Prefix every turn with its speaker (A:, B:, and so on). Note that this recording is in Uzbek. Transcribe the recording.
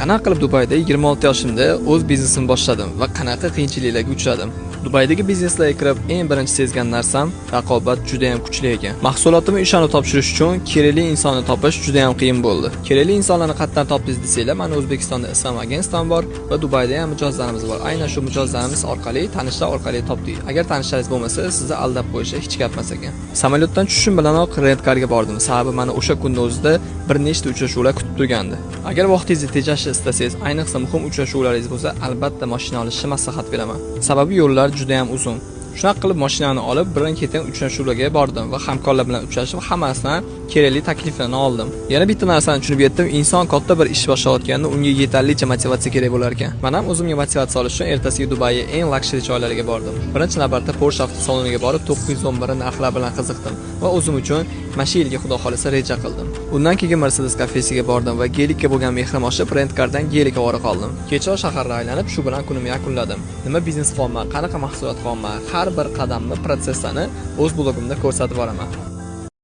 A: Qanaqa qilib Dubayda 26 yoshimda o'z biznesimni boshladim va qanaqa qiyinchiliklarga uchradim. Dubaydagi bizneslarga kirib eng birinchi sezgan narsam raqobat juda ham kuchli ekan. Mahsulotimni ishonib topshirish uchun kerakli insonni topish juda ham qiyin bo'ldi. Kerakli insonlarni qayerdan topdingiz desanglar, mana O'zbekistonda Islom agentstvam bor va Dubayda ham mijozlarimiz bor. Aynan shu mijozlarimiz orqali, tanishlar orqali topdik. Agar tanishlaringiz bo'lmasa, sizni aldab qo'yishi hech gap emas ekan. Samolyotdan tushishim bilanoq Rentkarga bordim. Sababi mana o'sha kunda o'zida bir nechta uchrashuvlar kutib turgandi. Agar vaqtingizni tejashni istasangiz, ayniqsa muhim uchrashuvlaringiz bo'lsa, albatta mashina olishni maslahat beraman. Sababi yo'llar juda ham uzun. Shunaqa qilib mashinani olib, birin-ketin uchrashuvlarga bordim va hamkorlar bilan uchrashib, hammasidan kerakli takliflarni oldim. Yana bitta narsani tushunib yetdim, inson katta bir ish boshlayotganda unga yetarlicha motivatsiya kerak bo'lar ekan. Men ham o'zimga motivatsiya olish uchun ertasiga Dubayga eng laksheri joylarga bordim. Birinchi navbatda Porsche avtosaloniga borib, 911 narxlar bilan qiziqdim va o'zim uchun mashinaga xudo xolisa reja qildim. Undan keyin Mercedes kafesiga bordim va gelikka bo'lgan mehrim oshib, Rentkardan gelikka borib qoldim. Kecha shaharga aylanib, shu bilan kunimni yakunladim. Nima biznes qilyapman, qanaqa mahsulot qilyapman, har bir qadamni, protsesslarni o'z blogimda ko'rsatib boraman.